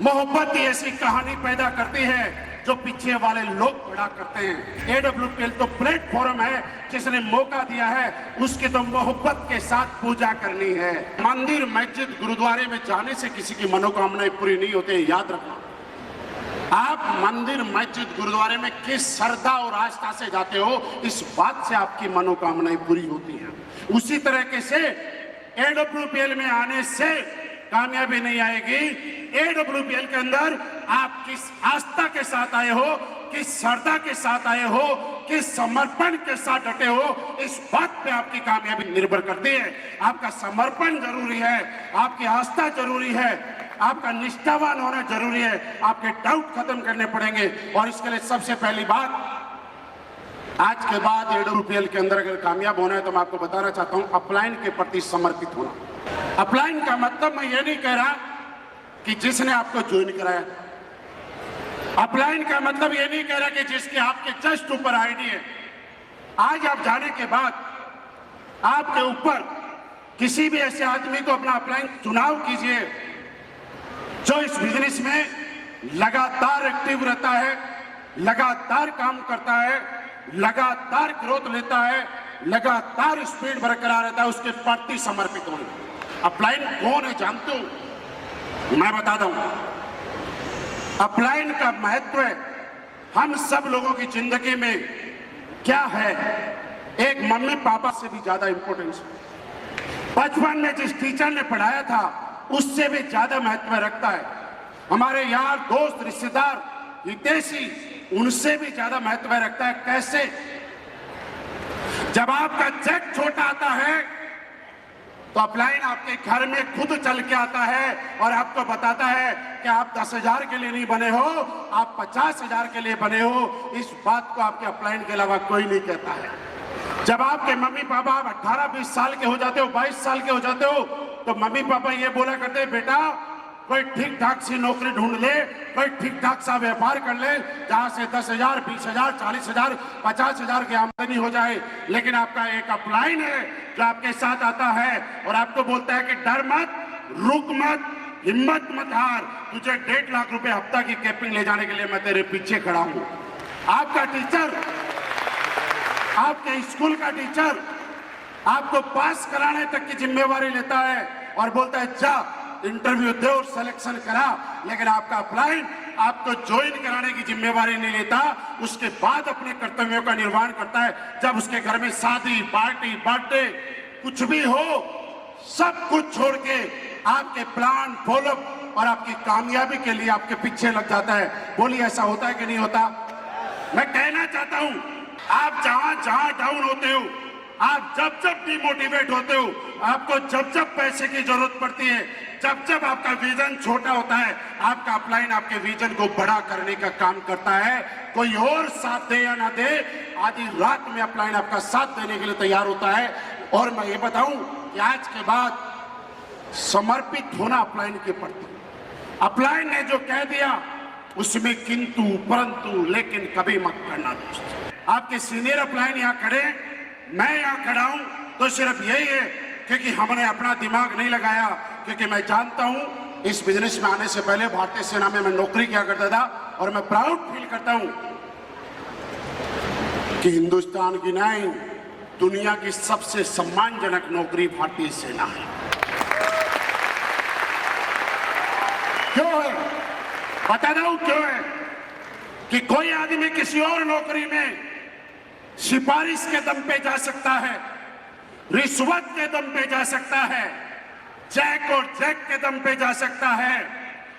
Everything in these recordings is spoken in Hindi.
मोहब्बत ही ऐसी कहानी पैदा करती है जो पीछे वाले लोग बड़ा करते हैं। AWPL तो प्लेटफॉर्म है जिसने मौका दिया है, उसकी तो मोहब्बत के साथ पूजा करनी है। मंदिर, मस्जिद, गुरुद्वारे में जाने से किसी की मनोकामनाएं पूरी नहीं होती, याद रखना। आप मंदिर, मस्जिद, गुरुद्वारे में किस श्रद्धा और आस्था से जाते हो, इस बात से आपकी मनोकामनाएं पूरी होती हैं। उसी तरीके से AWPL में आने से कामयाबी नहीं आएगी। AWPL के अंदर आप किस आस्था के साथ आए हो, किस श्रद्धा के साथ आए हो, किस समर्पण के साथ डटे हो, इस बात पे आपकी कामयाबी निर्भर करती है। आपका समर्पण जरूरी है, आपकी आस्था जरूरी है, आपका निष्ठावान होना जरूरी है, आपके डाउट खत्म करने पड़ेंगे। और इसके लिए सबसे पहली बात, आज के बाद AWPL के अंदर अगर कामयाब होना है तो मैं आपको बताना चाहता हूं, अपलाइन के प्रति समर्पित होना। अपलाइन का मतलब मैं ये नहीं कह रहा कि जिसने आपको ज्वाइन कराया, अपलाइन का मतलब ये नहीं कह रहा कि जिसके आपके जस्ट ऊपर आईडी है। आज आप जाने के बाद आपके ऊपर किसी भी ऐसे आदमी को अपना अपलाइन चुनाव कीजिए जो इस बिजनेस में लगातार एक्टिव रहता है, लगातार काम करता है, लगातार ग्रोथ लेता है, लगातार स्पीड बरकरार रहता है, उसके प्रति समर्पित होना। अपलाइन कौन है जानते हो? मैं बताता हूं। अपलाइन का महत्व है हम सब लोगों की जिंदगी में क्या है, एक मम्मी पापा से भी ज्यादा इंपॉर्टेंस। बचपन में जिस टीचर ने पढ़ाया था उससे भी ज्यादा महत्व रखता है। हमारे यार दोस्त, रिश्तेदार, हितैषी, उनसे भी ज्यादा महत्व रखता है। कैसे? जब आपका चेक छोटा आता है तो अपलाइन आपके घर में खुद चल के आता है और आपको बताता है कि आप 10,000 के लिए नहीं बने हो, आप 50,000 के लिए बने हो। इस बात को आपके अपलाइन के अलावा कोई नहीं कहता है। जब आपके मम्मी पापा आप 18-20 साल के हो जाते हो, 22 साल के हो जाते हो, तो मम्मी पापा ये बोला करते हैं, बेटा कोई ठीक ठाक सी नौकरी ढूंढ ले, कोई ठीक ठाक सा व्यापार कर ले जहां से 10,000, 20,000, 40,000, 50,000 की आमदनी हो जाए। लेकिन आपका एक अपलाइन है जो आपके साथ आता है और आपको बोलता है कि डर मत, रुक मत, हिम्मत मत हार, तुझे 1.5 लाख रुपए हफ्ता की कैपिंग ले जाने के लिए मैं तेरे पीछे खड़ा हूं। आपका टीचर, आपके स्कूल का टीचर आपको पास कराने तक की जिम्मेवारी लेता है और बोलता है जा इंटरव्यू दे और सिलेक्शन करा, लेकिन आपका अपलाइन आपको ज्वाइन कराने की जिम्मेवारी नहीं लेता, उसके बाद अपने कर्तव्यों का निर्वहन करता है। जब उसके घर में शादी, पार्टी, बर्थडे कुछ भी हो, सब कुछ छोड़ के आपके प्लान, फॉलोअप और आपकी कामयाबी के लिए आपके पीछे लग जाता है। बोलिए ऐसा होता है कि नहीं होता? मैं कहना चाहता हूं, आप जहां जहां डाउन होते हो, आप जब जब डिमोटिवेट होते हो, आपको जब जब पैसे की जरूरत पड़ती है, जब जब आपका विजन छोटा होता है, आपका अपलाइन आपके विजन को बड़ा करने का काम करता है। कोई और साथ दे या ना दे, आधी रात में अपलाइन आपका साथ देने के लिए तैयार होता है। और मैं ये बताऊं कि आज के बाद समर्पित होना अपलाइन के प्रति। अपलाइन ने जो कह दिया उसमें किंतु परंतु लेकिन कभी मत करना दोस्त। आपके सीनियर अपलाइन यहाँ खड़े, मैं यहाँ खड़ा हूं तो सिर्फ यही है क्योंकि हमने अपना दिमाग नहीं लगाया, क्योंकि मैं जानता हूं इस बिजनेस में आने से पहले भारतीय सेना में मैं नौकरी किया करता था और मैं प्राउड फील करता हूं कि हिंदुस्तान की नहीं, दुनिया की सबसे सम्मानजनक नौकरी भारतीय सेना है। क्यों है? बता दूं क्यों है? कि कोई आदमी किसी और नौकरी में सिफारिश के दम पे जा सकता है, रिश्वत के दम पे जा सकता है, चेक और चेक के दम पे जा सकता है,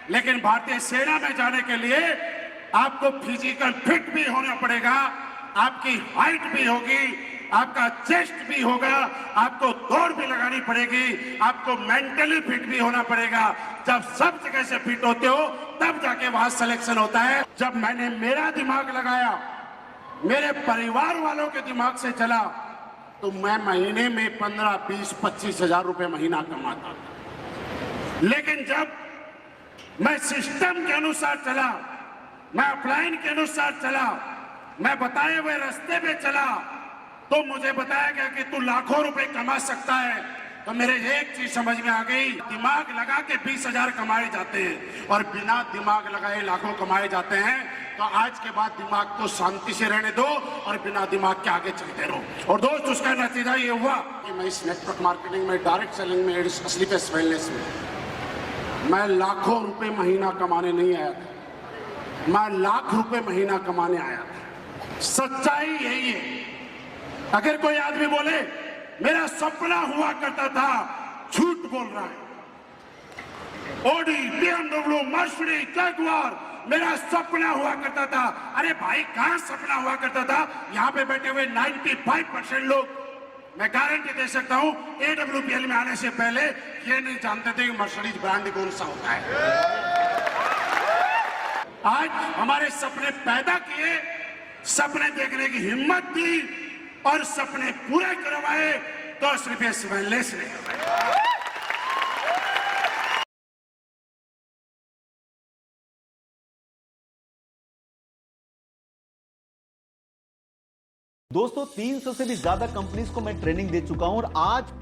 लेकिन भारतीय सेना में जाने के लिए आपको फिजिकल फिट भी होना पड़ेगा, आपकी हाइट भी होगी, आपका चेस्ट भी होगा, आपको दौड़ भी लगानी पड़ेगी, आपको मेंटली फिट भी होना पड़ेगा। जब सब जगह से फिट होते हो तब जाके वहां सिलेक्शन होता है। जब मैंने मेरा दिमाग लगाया, मेरे परिवार वालों के दिमाग से चला, तो मैं महीने में 15, 20, 25 हजार रुपए महीना कमाता था। लेकिन जब मैं सिस्टम के अनुसार चला, मैं अपलाइन के अनुसार चला, मैं बताए हुए रास्ते पे चला, तो मुझे बताया गया कि तू लाखों रुपए कमा सकता है, तो मेरे एक चीज समझ में आ गई, दिमाग लगा के 20,000 कमाए जाते हैं और बिना दिमाग लगाए लाखों कमाए जाते हैं। तो आज के बाद दिमाग को शांति से रहने दो और बिना दिमाग के आगे चलते रहो। और दोस्त, उसका नतीजा ये हुआ कि मैं इस नेटवर्क मार्केटिंग में, डायरेक्ट सेलिंग में, स्लीपलेस वेलनेस में मैं लाखों रुपए महीना कमाने नहीं आया था, मैं लाख रुपए महीना कमाने आया था। सच्चाई यही है। अगर कोई आदमी बोले मेरा सपना हुआ करता था, झूठ बोल रहा है। ऑडी, BMW, मर्सिडीज, जगुआर मेरा सपना हुआ करता था। अरे भाई, कहां सपना हुआ करता था? यहां पे बैठे हुए 95% लोग, मैं गारंटी दे सकता हूं, AWPL में आने से पहले ये नहीं जानते थे कि मर्सिडीज ब्रांड कौन सा होता है। आज हमारे सपने पैदा किए, सपने देखने की हिम्मत दी और सपने पूरे करवाए तो सिर्फ इस वेलनेस ने करवाए। दोस्तों, 300 से भी ज्यादा कंपनीज को मैं ट्रेनिंग दे चुका हूं और आज